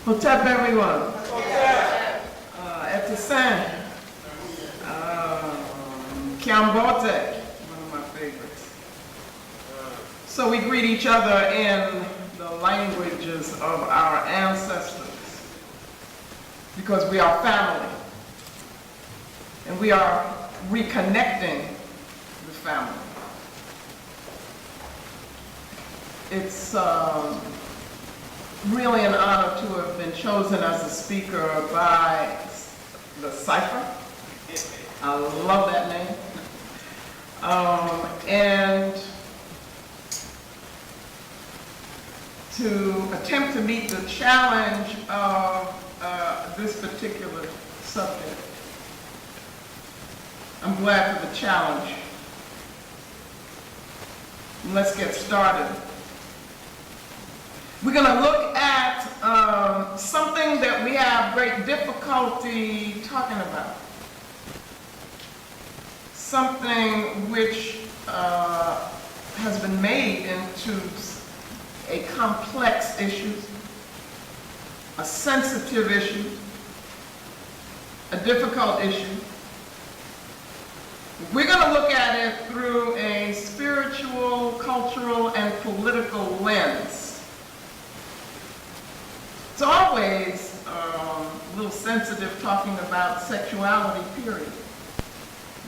Hotep, everyone. Etisan. Kiambote, one of my favorites. So we greet each other in the languages of our ancestors because we are family and we are reconnecting the family. It's really an honor to have been chosen as a speaker by the Cipher. I love that name. And to attempt to meet the challenge of this particular subject. I'm glad for the challenge. Let's get started. We're going to look at something that we have great difficulty talking about. Something which has been made into a complex issue, a sensitive issue, a difficult issue. We're going to look at it through a spiritual, cultural, and political lens. It's always a little sensitive talking about sexuality, period.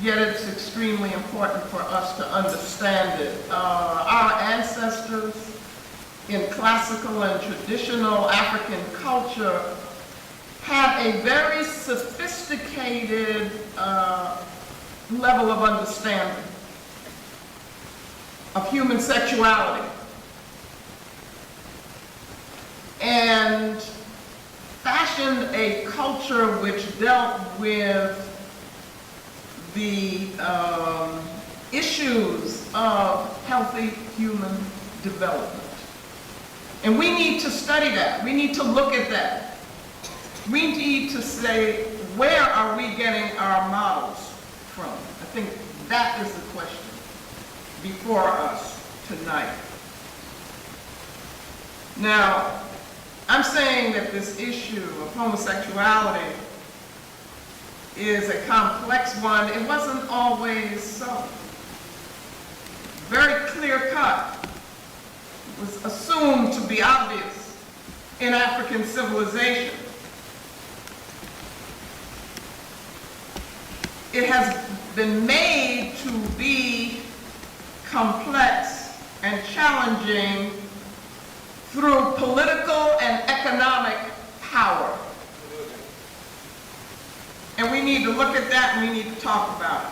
Yet it's extremely important for us to understand it. Our ancestors in classical and traditional African culture had a very sophisticated level of understanding of human sexuality and fashioned a culture which dealt with the issues of healthy human development. And we need to study that. We need to look at that. We need to say, where are we getting our models from? I think that is the question before us tonight. Now, I'm saying that this issue of homosexuality is a complex one. It wasn't always so. Very clear cut. It was assumed to be obvious in African civilization. It has been made to be complex and challenging through political and economic power. And we need to look at that and we need to talk about it.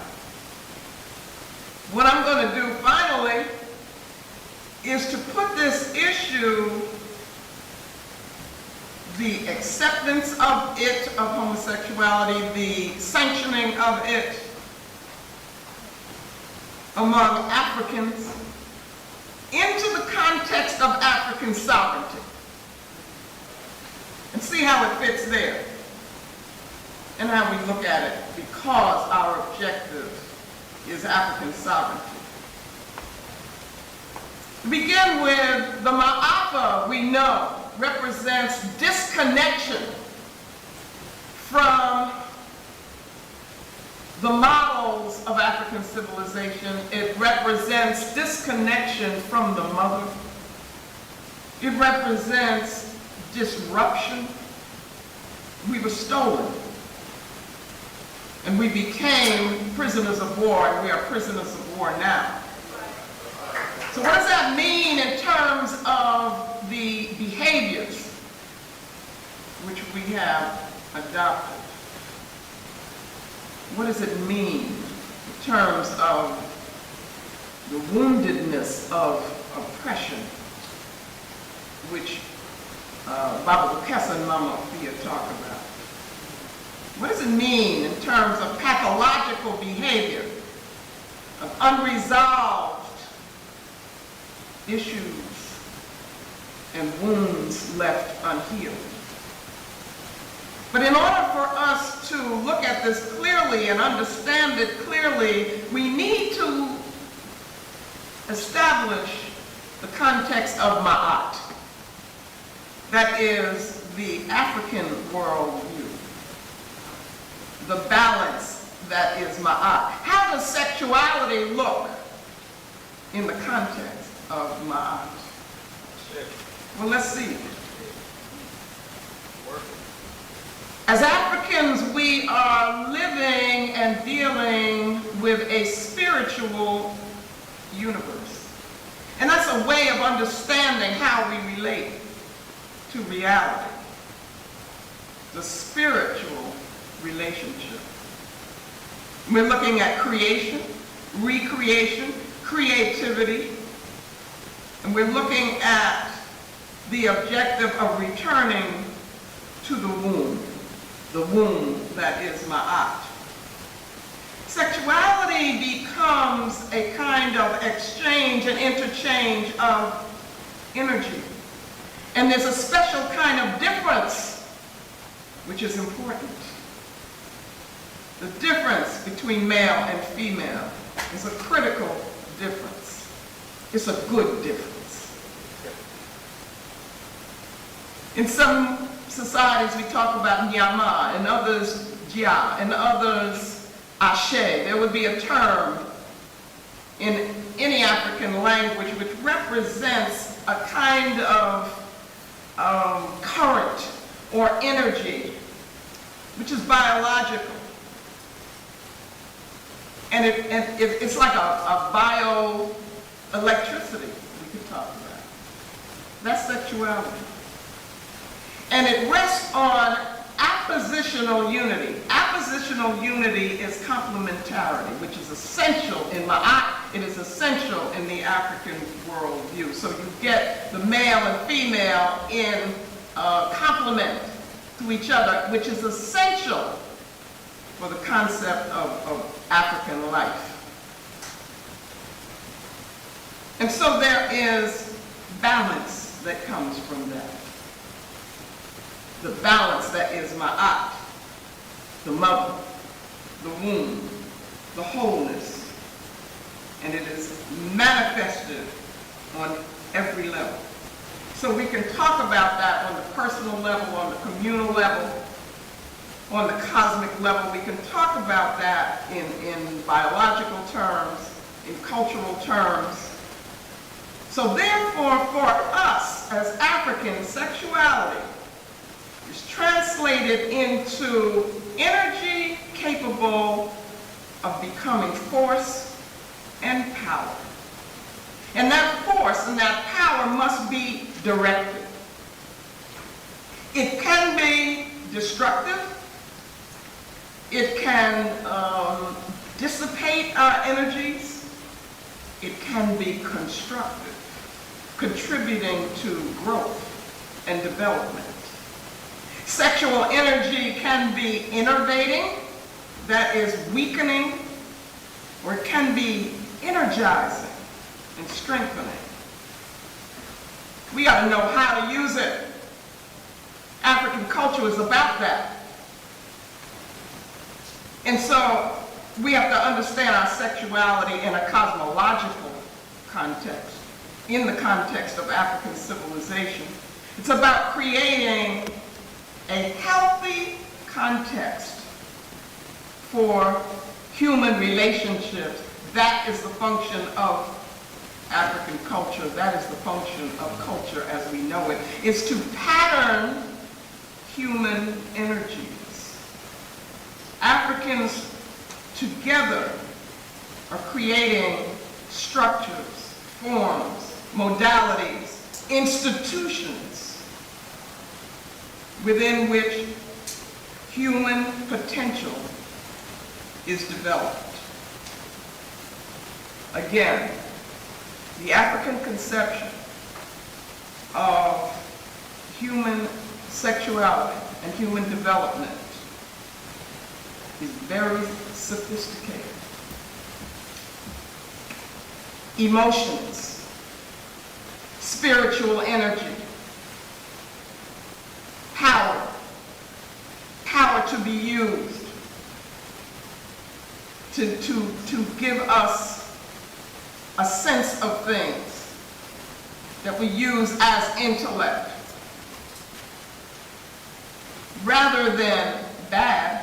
What I'm going to do finally is to put this issue, the acceptance of it, of homosexuality, the sanctioning of it among Africans, into the context of African sovereignty and see how it fits there and how we look at it because our objective is African sovereignty. To begin with, the Maafa, we know, represents disconnection from the models of African civilization. It represents disconnection from the mother. It represents disruption. We were stolen. And we became prisoners of war, and we are prisoners of war now. So what does that mean in terms of the behaviors which we have adopted? What does it mean in terms of the woundedness of oppression, which Baba Bukessa and Mama Fia talk about? What does it mean in terms of pathological behavior, of unresolved issues and wounds left unhealed? But in order for us to look at this clearly and understand it clearly, we need to establish the context of Ma'at. That is the African worldview, the balance that is Ma'at. How does sexuality look in the context of Ma'at? Well, let's see. As Africans, we are living and dealing with a spiritual universe. And that's a way of understanding how we relate to reality. The spiritual relationship. We're looking at creation, recreation, creativity, and we're looking at the objective of returning to the womb that is Ma'at. Sexuality becomes a kind of exchange and interchange of energy. And there's a special kind of difference, which is important. The difference between male and female is a critical difference. It's a good difference. In some societies, we talk about Nyama, and others Jia, and others Ashe. There would be a term in any African language which represents a kind of current or energy, which is biological. And it's like a bioelectricity we could talk about. That's sexuality. And it rests on appositional unity. Appositional unity is complementarity, which is essential in Ma'at. It is essential in the African worldview. So you get the male and female in complement to each other, which is essential for the concept of African life. And so there is balance that comes from that. The balance that is Ma'at, the mother, the womb, the wholeness, and it is manifested on every level. So we can talk about that on the personal level, on the communal level, on the cosmic level. We can talk about that in biological terms, in cultural terms. So therefore, for us as Africans, sexuality is translated into energy capable of becoming force and power. And that force and that power must be directed. It can be destructive. It can dissipate our energies. It can be constructive, contributing to growth and development. Sexual energy can be innervating, that is weakening, or it can be energizing and strengthening. We got to know how to use it. African culture is about that. And so we have to understand our sexuality in a cosmological context, in the context of African civilization. It's about creating a healthy context for human relationships. That is the function of African culture. That is the function of culture as we know it, is to pattern human energies. Africans together are creating structures, forms, modalities, institutions within which human potential is developed. Again, the African conception of human sexuality and human development is very sophisticated. Emotions, spiritual energy, power to be used to give us a sense of things that we use as intellect. rather than bad,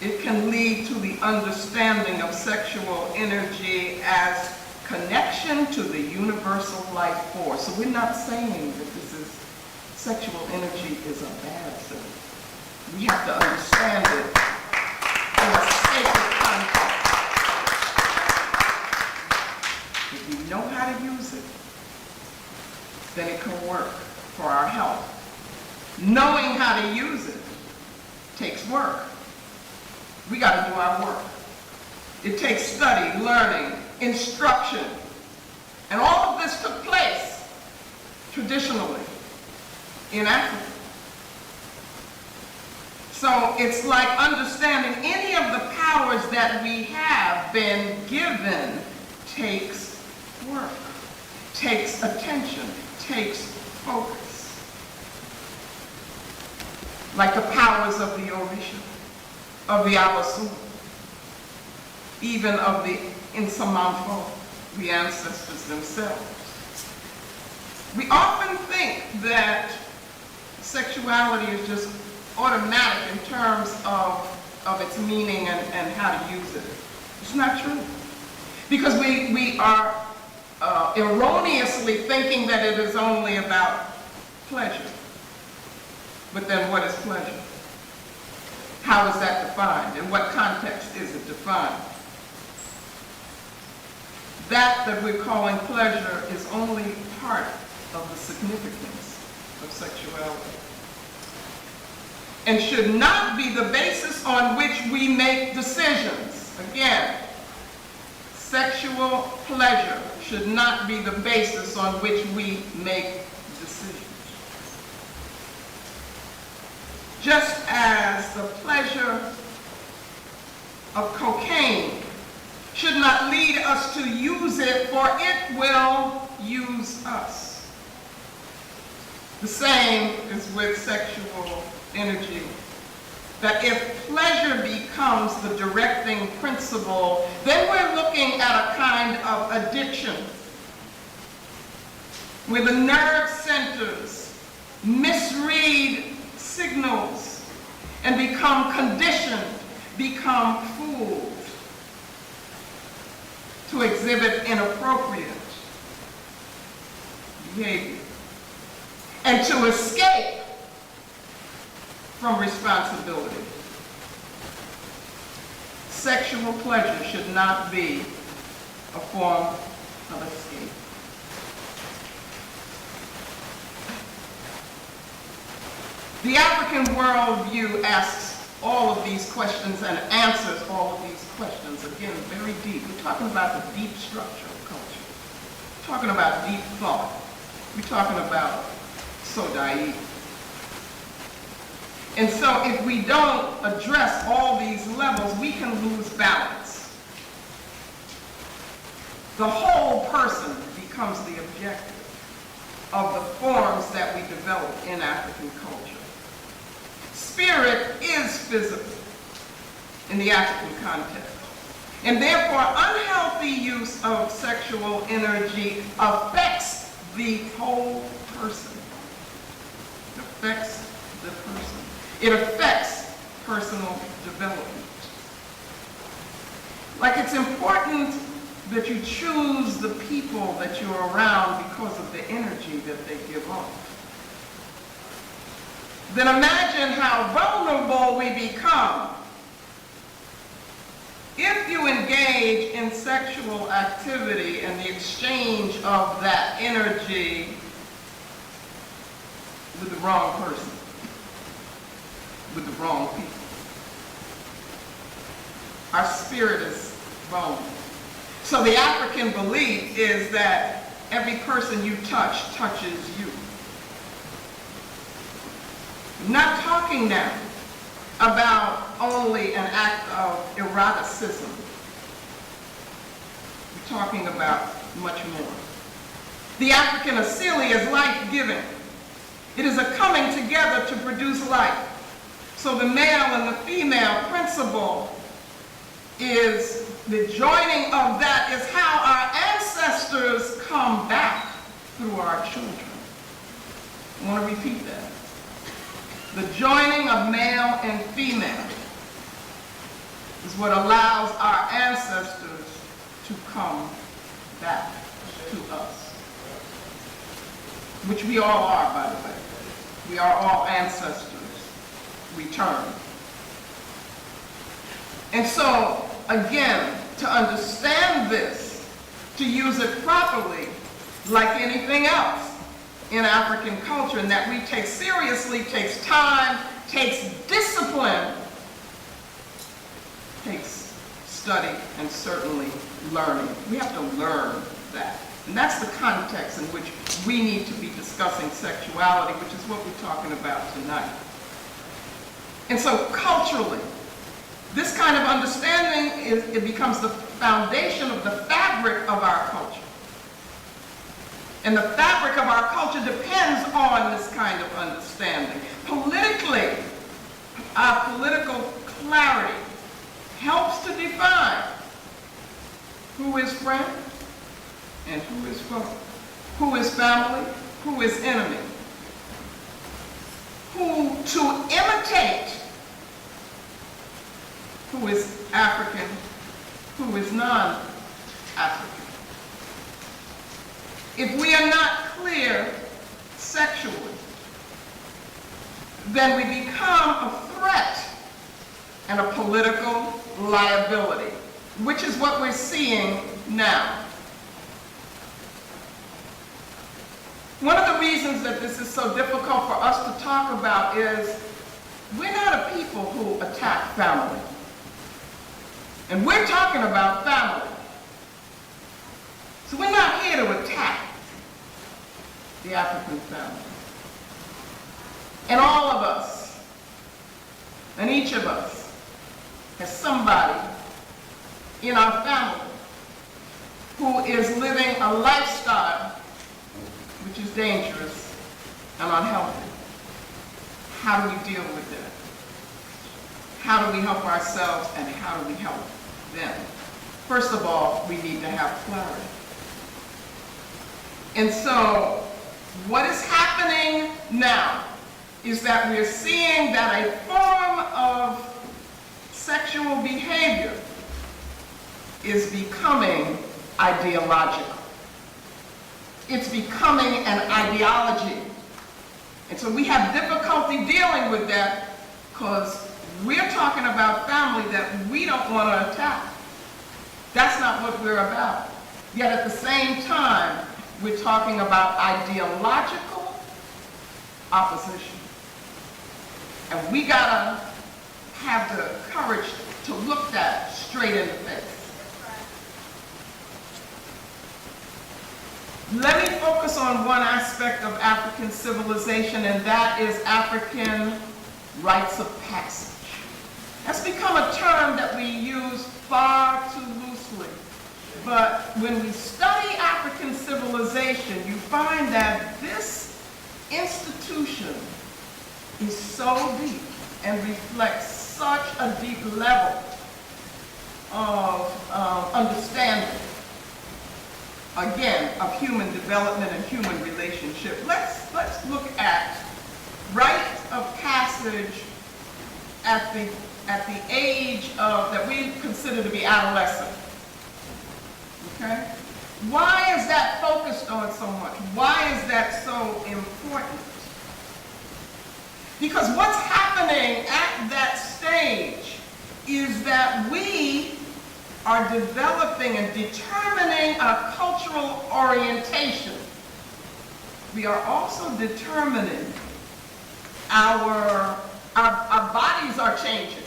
it can lead to the understanding of sexual energy as connection to the universal life force. So we're not saying that sexual energy is a bad thing. We have to understand it in a sacred context. If we know how to use it, then it can work for our health. Knowing how to use it takes work. We got to do our work. It takes study, learning, instruction. And all of this took place traditionally in Africa. So it's like understanding any of the powers that we have been given takes work, takes attention, takes focus. Like the powers of the Orisha, of the Abasu, even of the Insamamfo, the ancestors themselves. We often think that sexuality is just automatic in terms of its meaning and how to use it. It's not true. Because we are erroneously thinking that it is only about pleasure. But then what is pleasure? How is that defined? In what context is it defined? That we're calling pleasure is only part of the significance of sexuality, and should not be the basis on which we make decisions. Again, sexual pleasure should not be the basis on which we make decisions. Just as the pleasure of cocaine should not lead us to use it, for it will use us. The same is with sexual energy. That if pleasure becomes the directing principle, then we're looking at a kind of addiction, where the nerve centers misread signals and become conditioned, become fooled to exhibit inappropriate behavior and to escape from responsibility. Sexual pleasure should not be a form of escape. The African worldview asks all of these questions and answers all of these questions, again, very deep. We're talking about the deep structure of culture. We're talking about deep thought. We're talking about Sodai. And so if we don't address all these levels, we can lose balance. The whole person becomes the objective of the forms that we develop in African culture. Spirit is physical in the African context. And therefore, unhealthy use of sexual energy affects the whole person. It affects the person. It affects personal development. Like, it's important that you choose the people that you're around because of the energy that they give off. Then imagine how vulnerable we become if you engage in sexual activity and the exchange of that energy with the wrong person, with the wrong people. Our spirit is vulnerable. So the African belief is that every person you touch touches you. I'm not talking now about only an act of eroticism. We're talking about much more. The African Asili is life-giving. It is a coming together to produce life. So the male and the female principle is the joining of that is how our ancestors come back through our children. I want to repeat that. The joining of male and female is what allows our ancestors to come back to us, which we all are, by the way. We are all ancestors returned. And so, again, to understand this, to use it properly, like anything else in African culture, and that we take seriously, takes time, takes discipline, takes study, and certainly learning. We have to learn that. And that's the context in which we need to be discussing sexuality, which is what we're talking about tonight. And so culturally, this kind of understanding, it becomes the foundation of the fabric of our culture. And the fabric of our culture depends on this kind of understanding. Politically, our political clarity helps to define who is friend and who is foe, who is family, who is enemy, who to imitate, who is African, who is non-African. If we are not clear sexually, then we become a threat and a political liability, which is what we're seeing now. One of the reasons that this is so difficult for us to talk about is we're not a people who attack family. And we're talking about family. So we're not here to attack the African family. And all of us, and each of us, has somebody in our family who is living a lifestyle which is dangerous and unhealthy. How do we deal with that? How do we help ourselves, and how do we help them? First of all, we need to have clarity. And so, what is happening now is that we're seeing that a form of sexual behavior is becoming ideological. It's becoming an ideology. And so we have difficulty dealing with that because we're talking about family that we don't want to attack. That's not what we're about. Yet at the same time, we're talking about ideological opposition. And we gotta have the courage to look that straight in the face. Let me focus on one aspect of African civilization, and that is African rites of passage. That's become a term that we use far too loosely. But when we study African civilization, you find that this institution is so deep and reflects such a deep level of understanding, again, of human development and human relationship. Let's look at rite of passage at the age of that we consider to be adolescent. Okay? Why is that focused on so much? Why is that so important? Because what's happening at that stage is that we are developing and determining our cultural orientation. We are also determining our bodies are changing.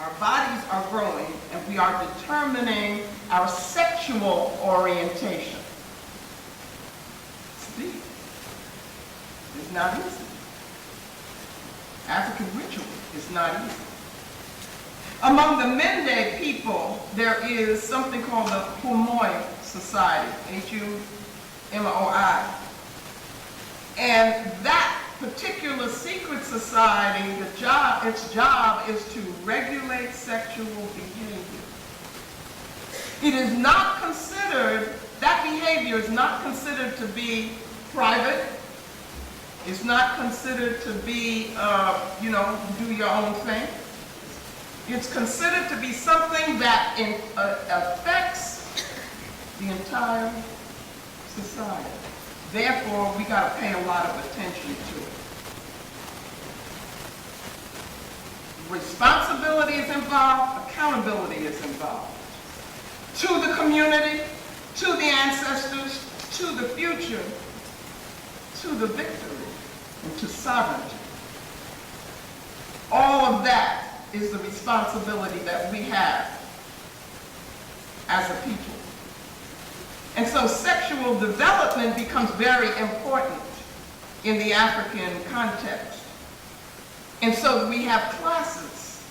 Our bodies are growing, and we are determining our sexual orientation. It's deep. It's not easy. African ritual is not easy. Among the Mende people, there is something called the Humoi Society, Humoi. And that particular secret society, its job is to regulate sexual behavior. It is not considered, that behavior is not considered to be private. It's not considered to be, you know, do your own thing. It's considered to be something that affects the entire society. Therefore, we got to pay a lot of attention to it. Responsibility is involved, accountability is involved. To the community, to the ancestors, to the future, to the victory, and to sovereignty. All of that is the responsibility that we have as a people. And so sexual development becomes very important in the African context. And so we have classes.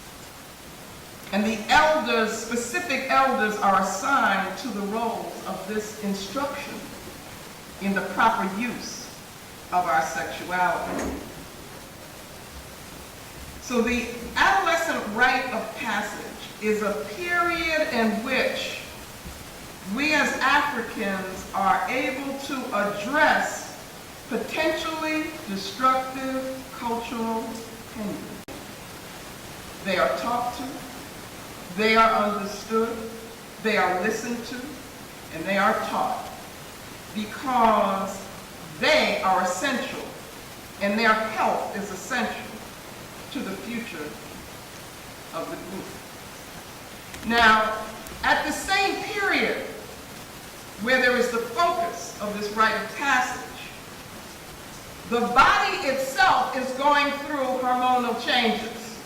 And the elders, specific elders, are assigned to the roles of this instruction in the proper use of our sexuality. So the adolescent rite of passage is a period in which we as Africans are able to address potentially destructive cultural hindrances. They are talked to, they are understood, they are listened to, and they are taught because they are essential and their health is essential to the future of the group. Now, at the same period where there is the focus of this rite of passage, the body itself is going through hormonal changes.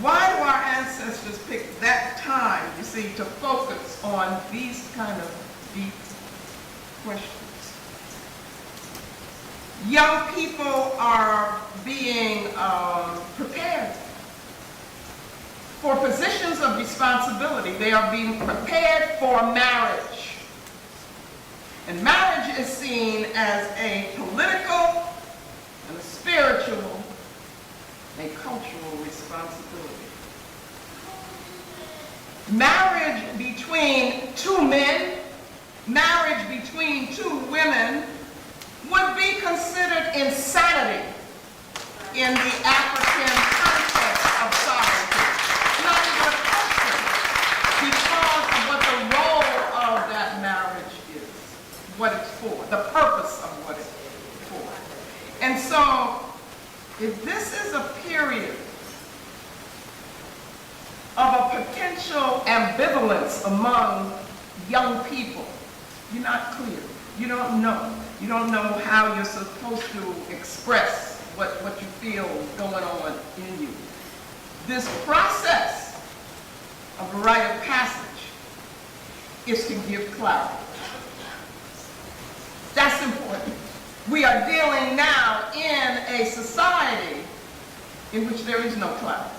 Why do our ancestors pick that time, you see, to focus on these kind of deep questions? Young people are being prepared for positions of responsibility. They are being prepared for marriage. And marriage is seen as a political and a spiritual, a cultural responsibility. Marriage between two men, marriage between two women would be considered insanity in the African context of sovereignty. Not even a question, because of what the role of that marriage is, what it's for, the purpose of what it's for. And so, if this is a period of a potential ambivalence among young people, you're not clear, you don't know. You don't know how you're supposed to express what you feel is going on in you. This process of a rite of passage is to give clarity. That's important. We are dealing now in a society in which there is no clarity,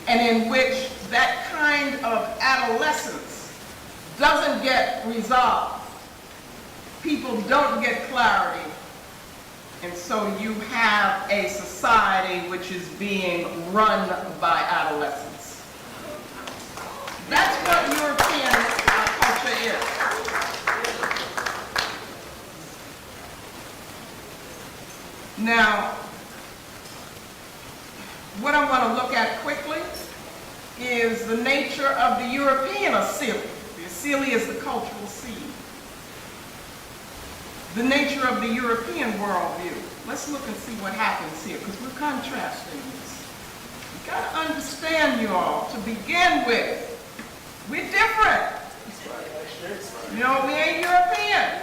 and in which that kind of adolescence doesn't get resolved. People don't get clarity, and so you have a society which is being run by adolescents. That's what European culture is. Now, what I want to look at quickly is the nature of the European asili. The asili is the cultural seed. The nature of the European worldview. Let's look and see what happens here, because we're contrasting this. You've got to understand, you all, to begin with, we're different. You know, we ain't European.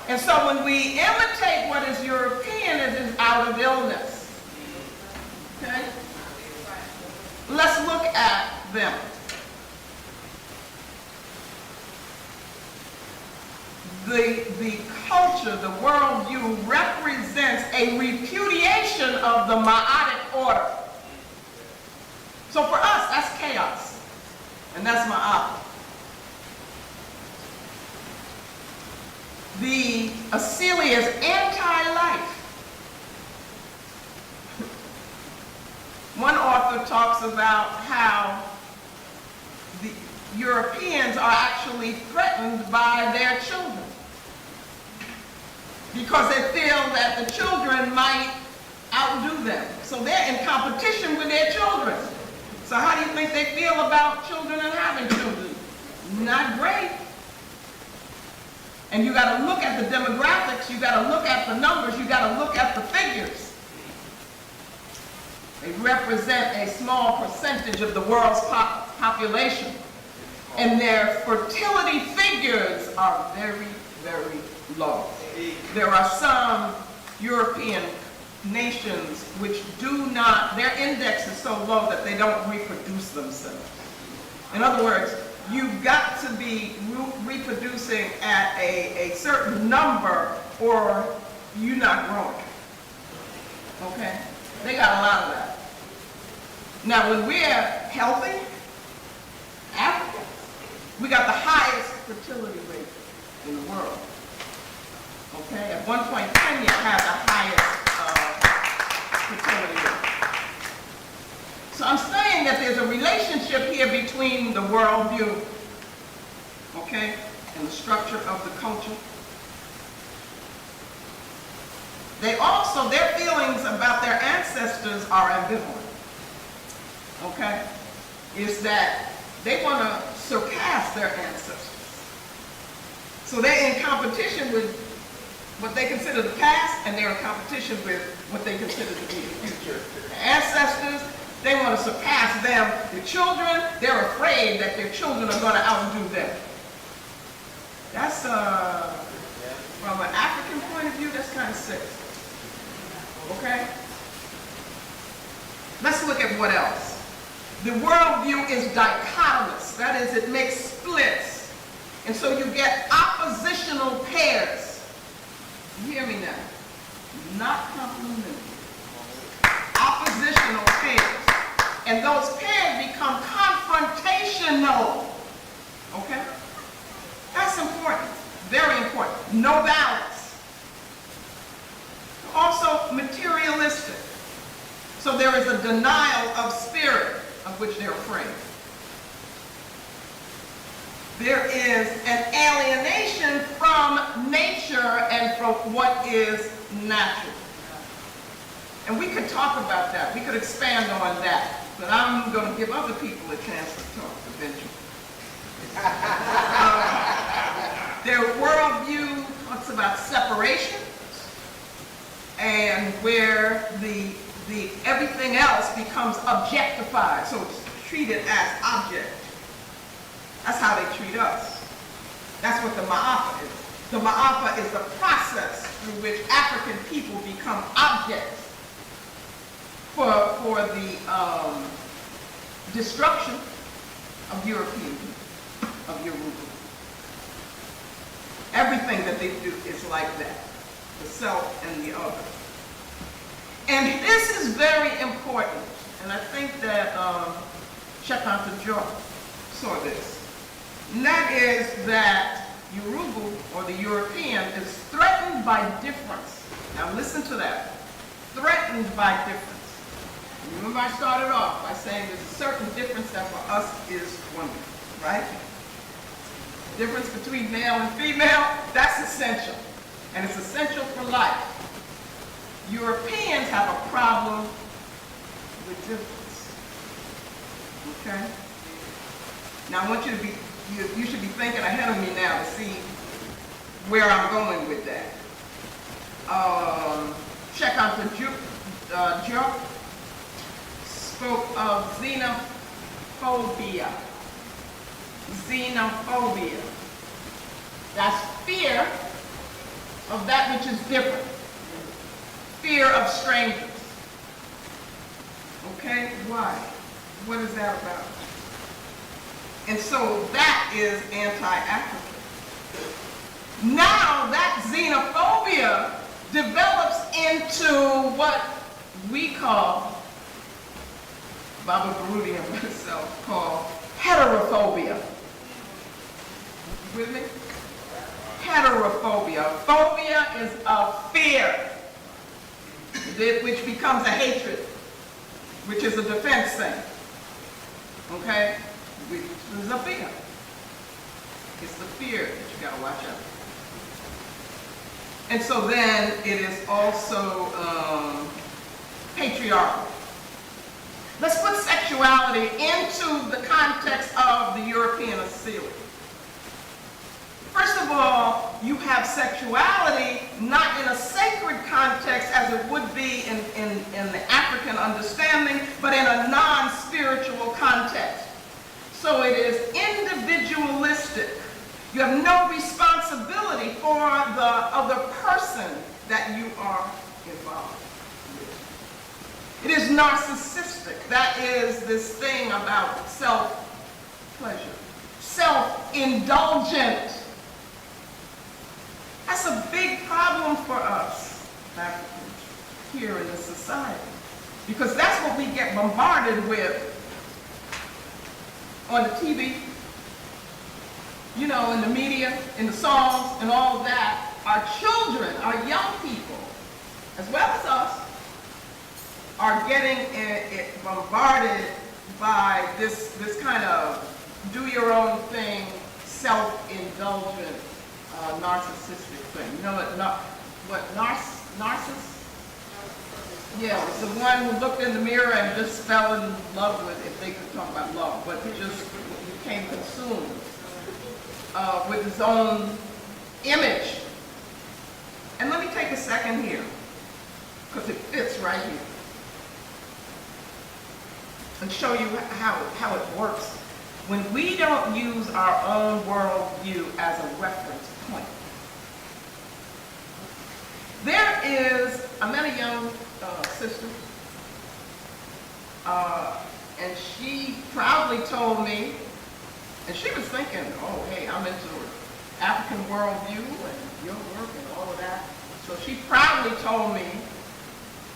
And so when we imitate what is European, it is out of illness. Okay? Let's look at them. The culture, the worldview represents a repudiation of the Maa'atic order. So for us, that's chaos, and that's Maafa. The asili is anti-life. One author talks about how the Europeans are actually threatened by their children. because they feel that the children might outdo them. So they're in competition with their children. So how do you think they feel about children and having children? Not great. And you got to look at the demographics, you got to look at the numbers, you got to look at the figures. They represent a small percentage of the world's population. And their fertility figures are very, very low. There are some European nations which do not, their index is so low that they don't reproduce themselves. In other words, you've got to be reproducing at a certain number or you're not growing. Okay? They got a lot of that. Now, when we're healthy, Africans, we got the highest fertility rate in the world. Okay? At one point, Kenya had the highest fertility rate. So I'm saying that there's a relationship here between the worldview, okay, and the structure of the culture. They also, their feelings about their ancestors are ambivalent, okay? Is that they want to surpass their ancestors. So they're in competition with what they consider the past, and they're in competition with what they consider to be the future. Their ancestors, they want to surpass them. Their children, they're afraid that their children are going to outdo them. That's, from an African point of view, that's kind of sick. Okay? Let's look at what else. The worldview is dichotomous. That is, it makes splits. And so you get oppositional pairs. You hear me now? Not complementary. Oppositional pairs. And those pairs become confrontational. Okay? That's important. Very important. No balance. Also materialistic. So there is a denial of spirit of which they're afraid. There is an alienation from nature and from what is natural. And we could talk about that. We could expand on that. But I'm going to give other people a chance to talk eventually. Their worldview talks about separation, and where the everything else becomes objectified, so it's treated as object. That's how they treat us. That's what the Maafa is. The Maafa is the process through which African people become objects for the destruction of European people, of Yururgu. Everything that they do is like that, the self and the other. And this is very important, and I think that Drª saw this. And that is that Yururgu, or the European, is threatened by difference. Now listen to that. Threatened by difference. Remember I started off by saying there's a certain difference that for us is wonderful, right? The difference between male and female, that's essential. And it's essential for life. Europeans have a problem with difference. Okay? Now I want you to be, you should be thinking ahead of me now to see where I'm going with that. Check out the Drª spoke of xenophobia. Xenophobia. That's fear of that which is different. Fear of strangers. Okay? Why? What is that about? And so that is anti-African. Now that xenophobia develops into what we call, Baba Baruti and myself call heterophobia. You with me? Heterophobia. Phobia is a fear, which becomes a hatred, which is a defense thing. Okay? Which is a fear. It's the fear that you gotta watch out. And so then it is also patriarchal. Let's put sexuality into the context of the European asili. First of all, you have sexuality not in a sacred context as it would be in the African understanding, but in a non-spiritual context. So it is individualistic. You have no responsibility for the other person that you are involved with. It is narcissistic. That is this thing about self-pleasure, self-indulgent. That's a big problem for us Africans here in this society, because that's what we get bombarded with on the TV, you know, in the media, in the songs, and all of that. Our children, our young people, as well as us, are getting bombarded by this kind of do-your-own thing, self-indulgent, narcissistic thing. You know what narciss? Yeah, it's the one who looked in the mirror and just fell in love with, if they could talk about love, but just became consumed with his own image. And let me take a second here, because it fits right here, and show you how it works when we don't use our own worldview as a reference point. I met a young sister, and she proudly told me, and she was thinking, oh, hey, I'm into African worldview and your work and all of that. So she proudly told me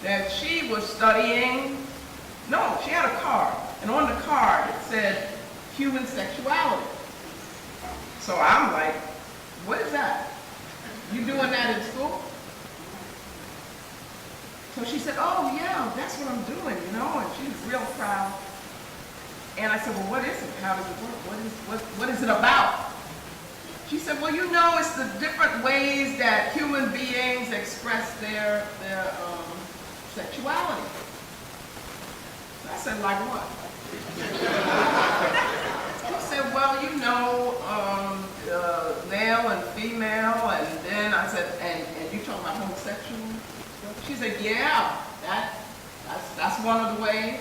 that she was studying, no, she had a card, and on the card it said human sexuality. So I'm like, what is that? You doing that in school? So she said, oh yeah, that's what I'm doing, you know, and she was real proud. And I said, well, what is it? How does it work? What is it about? She said, well, you know, it's the different ways that human beings express their sexuality. I said, like what? She said, well, you know, male and female, and then I said, and you talking about homosexual? She said, yeah, that's one of the ways.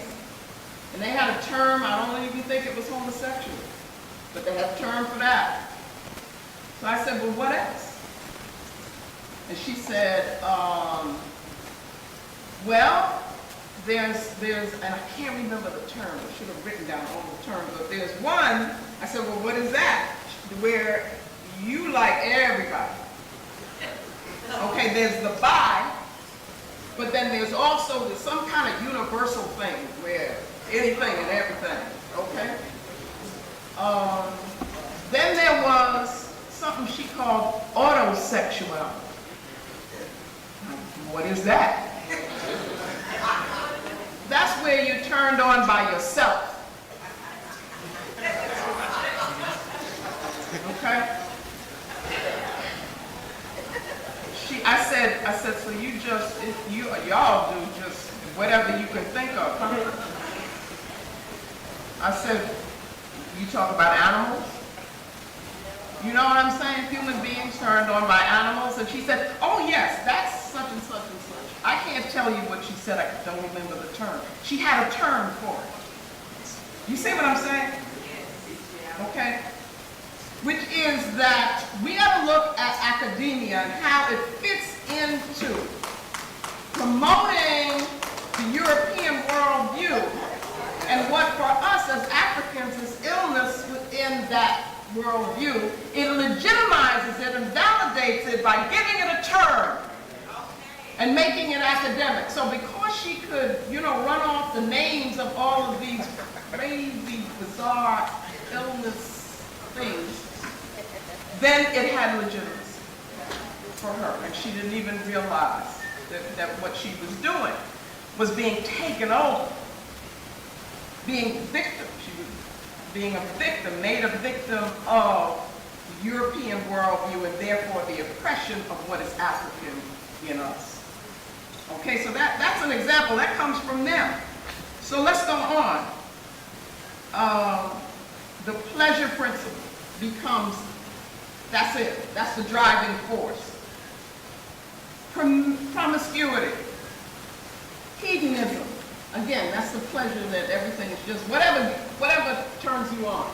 And they had a term, I don't even think it was homosexual, but they had a term for that. So I said, well, what else? And she said, well, there's, and I can't remember the term, I should have written down all the terms, but there's one, I said, well, what is that? Where you like everybody. Okay, there's the bi, but then there's also some kind of universal thing where anything and everything, okay? Then there was something she called autosexuality. What is that? That's where you're turned on by yourself. Okay? I said, so y'all do just whatever you can think of, huh? I said, you talk about animals? You know what I'm saying? Human beings turned on by animals. And she said, oh yes, that's such and such and such. I can't tell you what she said, I don't remember the term. She had a term for it. You see what I'm saying? Okay? Which is that we have to look at academia and how it fits into promoting the European worldview, and what for us as Africans is illness within that worldview. It legitimizes it and validates it by giving it a term and making it academic. So because she could, you know, run off the names of all of these crazy, bizarre illness things, then it had legitimacy for her, and she didn't even realize that what she was doing was being taken over, being a victim. She was being a victim, made a victim of European worldview and therefore the oppression of what is African in us. Okay, so that's an example. That comes from them. So let's go on. The pleasure principle becomes, that's it. That's the driving force. Promiscuity. Hedonism. Again, that's the pleasure that everything is just whatever turns you on.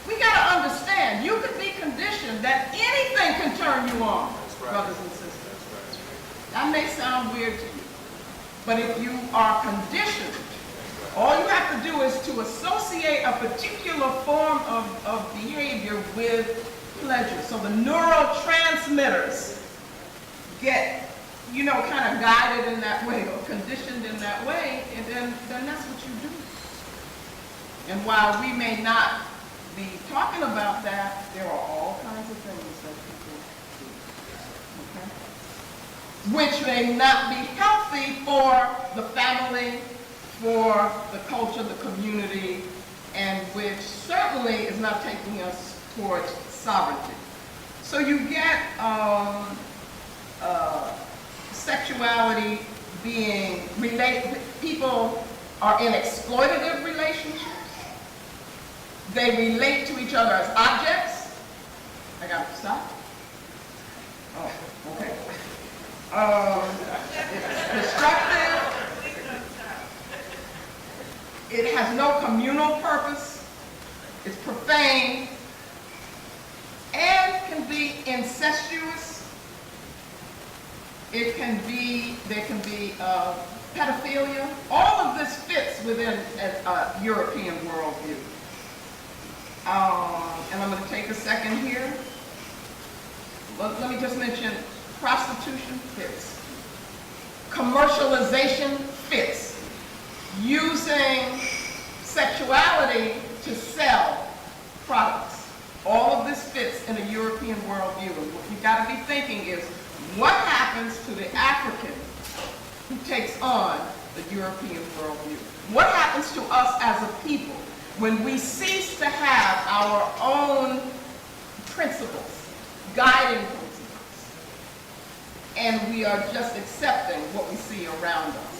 We got to understand, you could be conditioned that anything can turn you on, brothers and sisters. That may sound weird to you, but if you are conditioned, all you have to do is to associate a particular form of behavior with pleasure. So the neurotransmitters get, you know, kind of guided in that way or conditioned in that way, and then that's what you do. And while we may not be talking about that, there are all kinds of things that people do, okay? Which may not be healthy for the family, for the culture, the community, and which certainly is not taking us towards sovereignty. So you get sexuality being people are in exploitative relationships. They relate to each other as objects. I got to stop. Oh, okay. It's destructive. It has no communal purpose. It's profane and can be incestuous. There can be pedophilia. All of this fits within a European worldview. And I'm going to take a second here. Let me just mention prostitution fits. Commercialization fits. Using sexuality to sell products. All of this fits in a European worldview. And what you've got to be thinking is, what happens to the African who takes on the European worldview? What happens to us as a people when we cease to have our own principles, guiding principles, and we are just accepting what we see around us?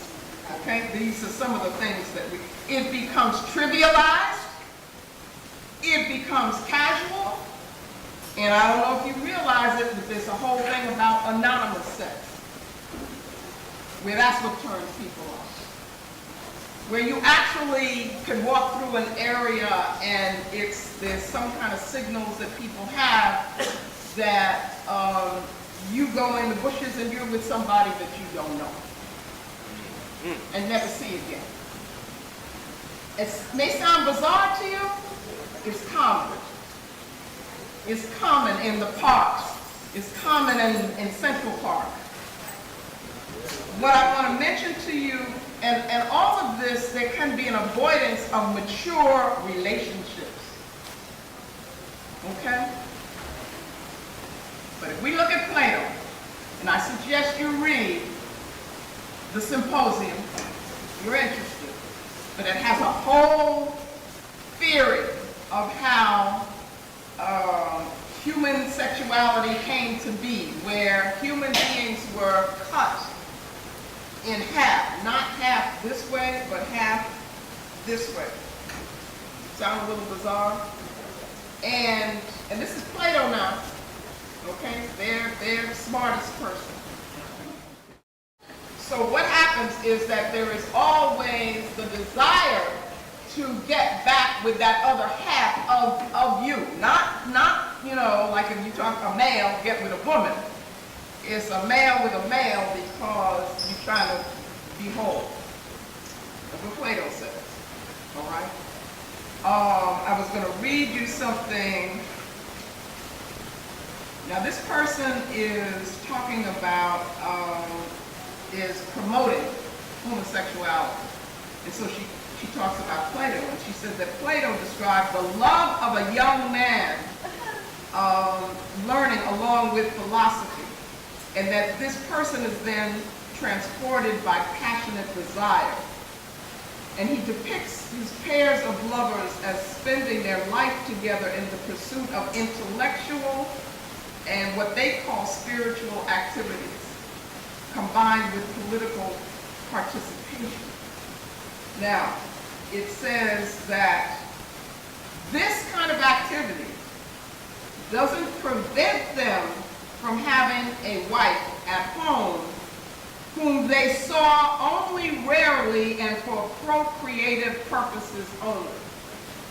Okay, these are some of the things that it becomes trivialized, it becomes casual, and I don't know if you realize it, but there's a whole thing about anonymous sex, where that's what turns people off. Where you actually can walk through an area and there's some kind of signals that people have that you go in the bushes and you're with somebody that you don't know and never see again. It may sound bizarre to you, it's common. It's common in the parks. It's common in Central Park. What I want to mention to you, and all of this, there can be an avoidance of mature relationships. Okay? But if we look at Plato, and I suggest you read the Symposium, if you're interested, but it has a whole theory of how human sexuality came to be, where human beings were cut in half, not half this way, but half this way. Sound a little bizarre? And this is Plato now, okay? They're the smartest person. So what happens is that there is always the desire to get back with that other half of you. Not, you know, like if you talk a male, get with a woman. It's a male with a male because you're trying to be whole. That's what Plato says. All right? I was going to read you something. Now this person is talking about, is promoting homosexuality. And so she talks about Plato, and she says that Plato described the love of a young man learning along with philosophy, and that this person is then transported by passionate desire. And he depicts these pairs of lovers as spending their life together in the pursuit of intellectual and what they call spiritual activities, combined with political participation. Now, it says that this kind of activity doesn't prevent them from having a wife at home whom they saw only rarely and for procreative purposes only.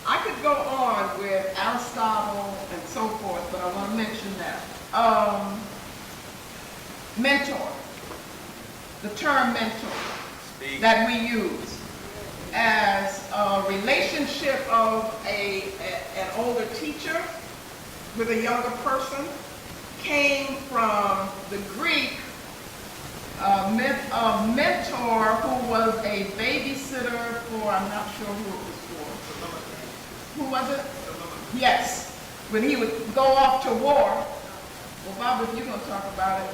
I could go on with Aristotle and so forth, but I want to mention that. Mentor, the term mentor that we use as a relationship of an older teacher with a younger person came from the Greek mentor who was a babysitter for, I'm not sure who it was for. Who was it? Yes. When he would go off to war. Well, Bob, if you're going to talk about it,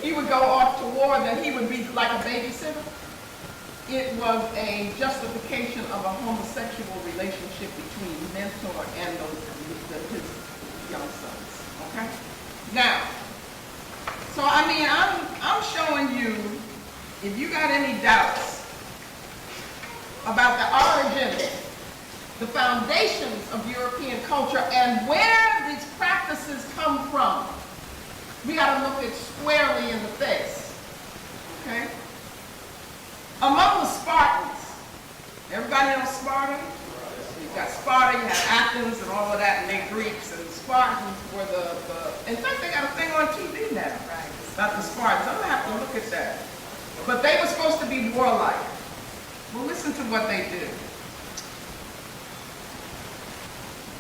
he would go off to war, then he would be like a babysitter. It was a justification of a homosexual relationship between mentor and his young sons. Okay? Now, so I mean, I'm showing you, if you got any doubts about the origins, the foundations of European culture, and where these practices come from, we got to look it squarely in the face. Okay? Among the Spartans, everybody knows Sparta? You've got Sparta, you have Athens and all of that, and they're Greeks, and the Spartans were in fact, they got a thing on TV now, right, about the Spartans. I'm going to have to look at that. But they were supposed to be warlike. Well, listen to what they did.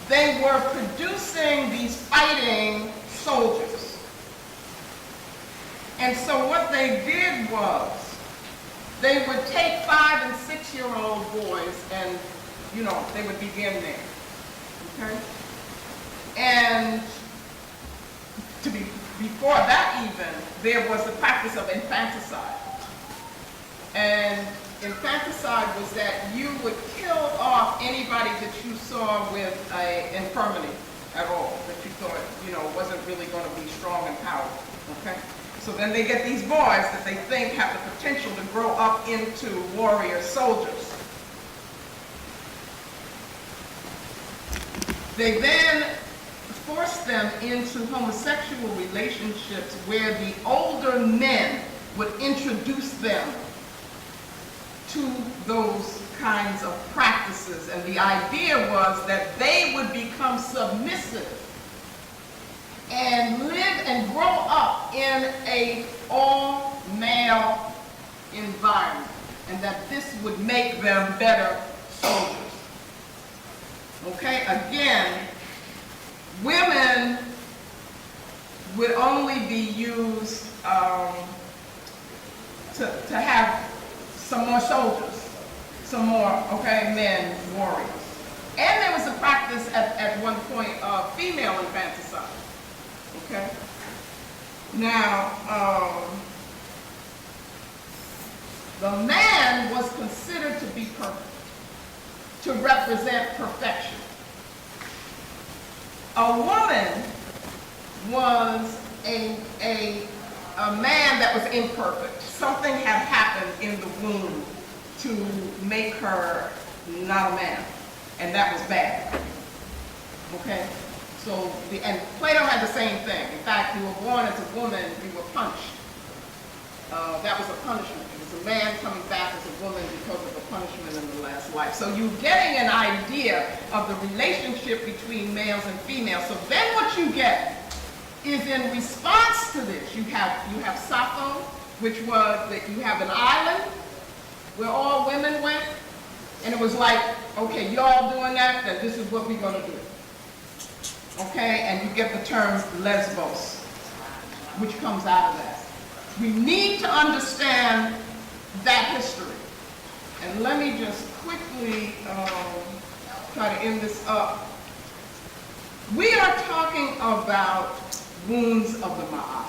They were producing these fighting soldiers. And so what they did was, they would take 5- and 6-year-old boys and, you know, they would begin there, okay? And before that even, there was the practice of infanticide. And infanticide was that you would kill off anybody that you saw with an infirmity at all, that you thought, you know, wasn't really going to be strong and powerful, okay? So then they get these boys that they think have the potential to grow up into warrior soldiers. They then force them into homosexual relationships where the older men would introduce them to those kinds of practices. And the idea was that they would become submissive and live and grow up in an all-male environment, and that this would make them better soldiers. Okay, again, women would only be used to have some more soldiers, some more, okay, men, warriors. And there was a practice at one point of female infanticide. Okay. Now, the man was considered to be perfect, to represent perfection. A woman was a man that was imperfect. Something had happened in the womb to make her not a man, and that was bad. Okay. So, and Plato had the same thing. In fact, you were born as a woman, you were punished. That was a punishment. It was a man coming back as a woman because of a punishment in the last life. So you're getting an idea of the relationship between males and females. So then what you get is, in response to this, you have Sappho, which was that you have an island where all women went, and it was like, okay, y'all doing that, then this is what we're going to do. Okay, and you get the term lesbos, which comes out of that. We need to understand that history. And let me just quickly try to end this up. We are talking about wounds of the Maafa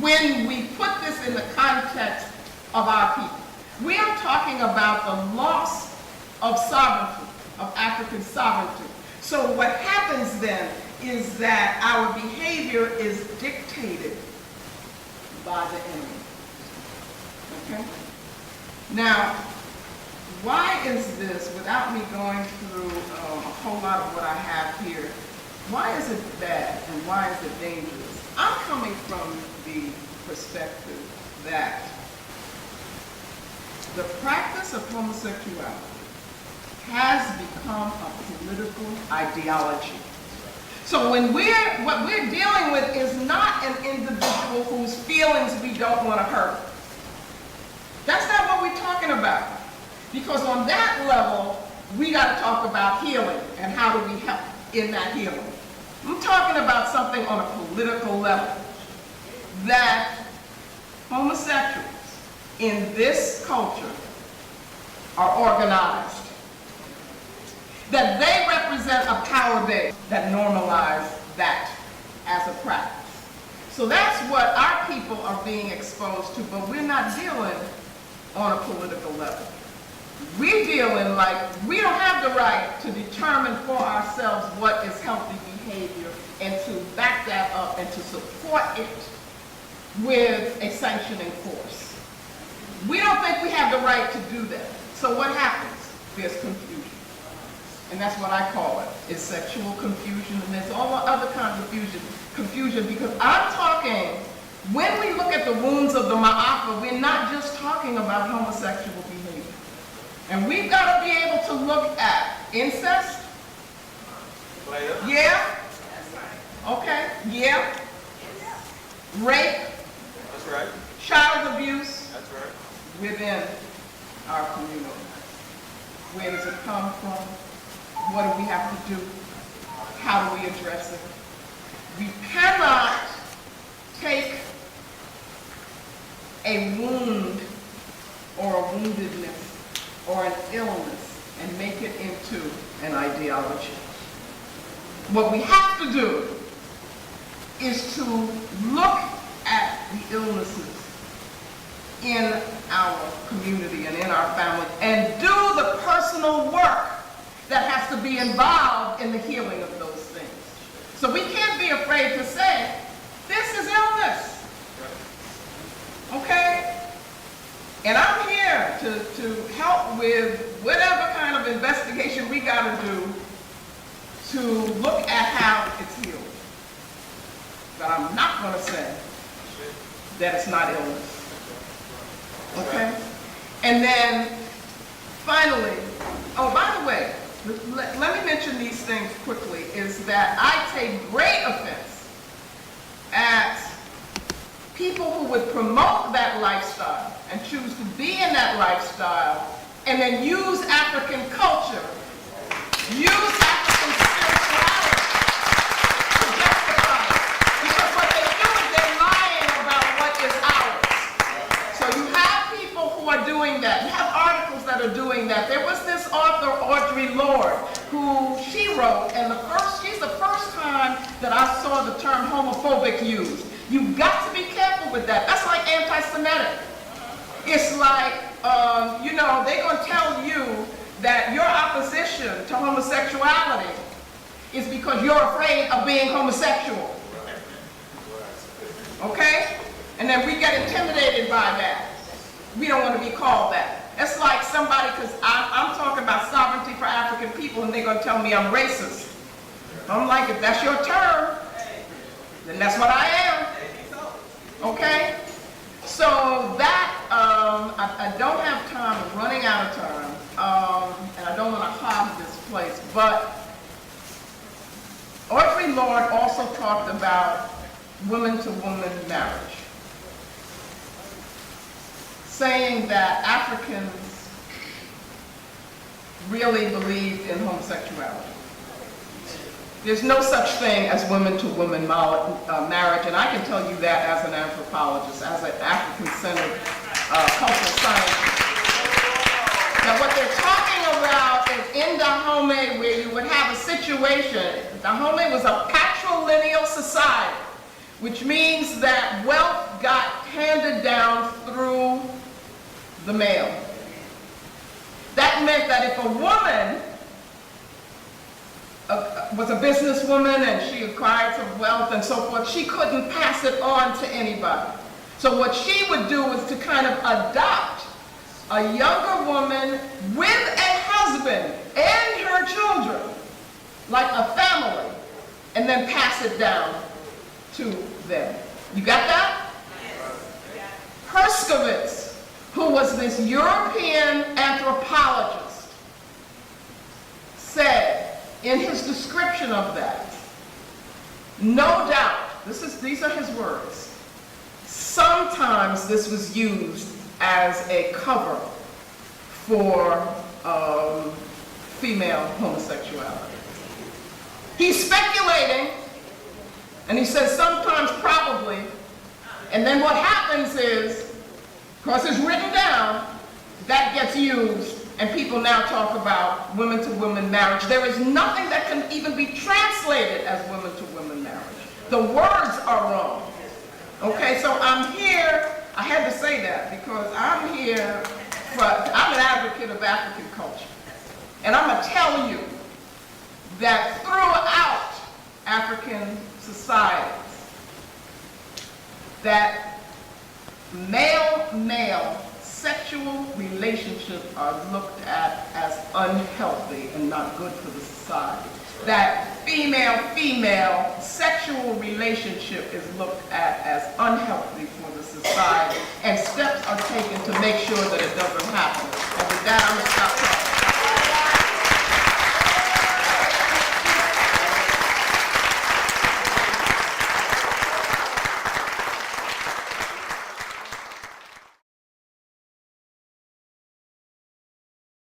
when we put this in the context of our people. We are talking about the loss of sovereignty, of African sovereignty. So what happens then is that our behavior is dictated by the enemy. Okay? Now, why is this, without me going through a whole lot of what I have here, why is it bad and why is it dangerous? I'm coming from the perspective that the practice of homosexuality has become a political ideology. So what we're dealing with is not an individual whose feelings we don't want to hurt. That's not what we're talking about. Because on that level, we got to talk about healing and how do we help in that healing. I'm talking about something on a political level. That homosexuals in this culture are organized. That they represent a power base that normalize that as a practice. So that's what our people are being exposed to, but we're not dealing on a political level. We're dealing like we don't have the right to determine for ourselves what is healthy behavior and to back that up and to support it with a sanctioning force. We don't think we have the right to do that. So what happens? There's confusion. And that's what I call it. It's sexual confusion, and there's all other kinds of confusion because I'm talking, when we look at the wounds of the Maafa, we're not just talking about homosexual behavior. And we've got to be able to look at incest. Yeah? Okay. Yeah. Rape. That's right. Child abuse. That's right. Within our community. Where does it come from? What do we have to do? How do we address it? We cannot take a wound or a woundedness or an illness and make it into an ideology. What we have to do is to look at the illnesses in our community and in our family and do the personal work that has to be involved in the healing of those things. So we can't be afraid to say, this is illness. Okay? And I'm here to help with whatever kind of investigation we got to do to look at how it's healed. But I'm not going to say that it's not illness. Okay? And then, finally, oh, by the way, let me mention these things quickly, is that I take great offense at people who would promote that lifestyle and choose to be in that lifestyle and then use African culture, use African spirituality to justify it. Because what they do is they're lying about what is ours. So you have people who are doing that. You have articles that are doing that. There was this author, Lord, who she wrote, and she's the first time that I saw the term homophobic used. You've got to be careful with that. That's like anti-Semitic. It's like, they're going to tell you that your opposition to homosexuality is because you're afraid of being homosexual. Okay? And then we get intimidated by that. We don't want to be called that. It's like somebody, because I'm talking about sovereignty for African people, and they're going to tell me I'm racist. I'm like, if that's your term, then that's what I am. Okay? So that, I don't have time, I'm running out of time, and I don't want to hog this place, but Audre Lorde also talked about woman-to-woman marriage, saying that Africans really believed in homosexuality. There's no such thing as woman-to-woman marriage, and I can tell you that as an anthropologist, as an African-centered cultural scientist. Now what they're talking about is in Dahomey, where you would have a situation. Dahomey was a patrilineal society, which means that wealth got handed down through the male. that meant that if a woman was a businesswoman and she acquired some wealth and so forth, she couldn't pass it on to anybody. So what she would do was to kind of adopt a younger woman with a husband and her children, like a family, and then pass it down to them. You got that? Yes. Herskovits, who was this European anthropologist, said in his description of that, no doubt, these are his words, sometimes this was used as a cover for female homosexuality. He's speculating, and he says sometimes probably, and then what happens is, because it's written down, that gets used, and people now talk about women-to-women marriage. There is nothing that can even be translated as women-to-women marriage. The words are wrong. Okay, so I'm here, I had to say that because I'm here, I'm an advocate of African culture. And I'm going to tell you that throughout African societies, that male-male sexual relationships are looked at as unhealthy and not good for the society. That female-female sexual relationship is looked at as unhealthy for the society, and steps are taken to make sure that it doesn't happen. And with that, I'm going to stop talking.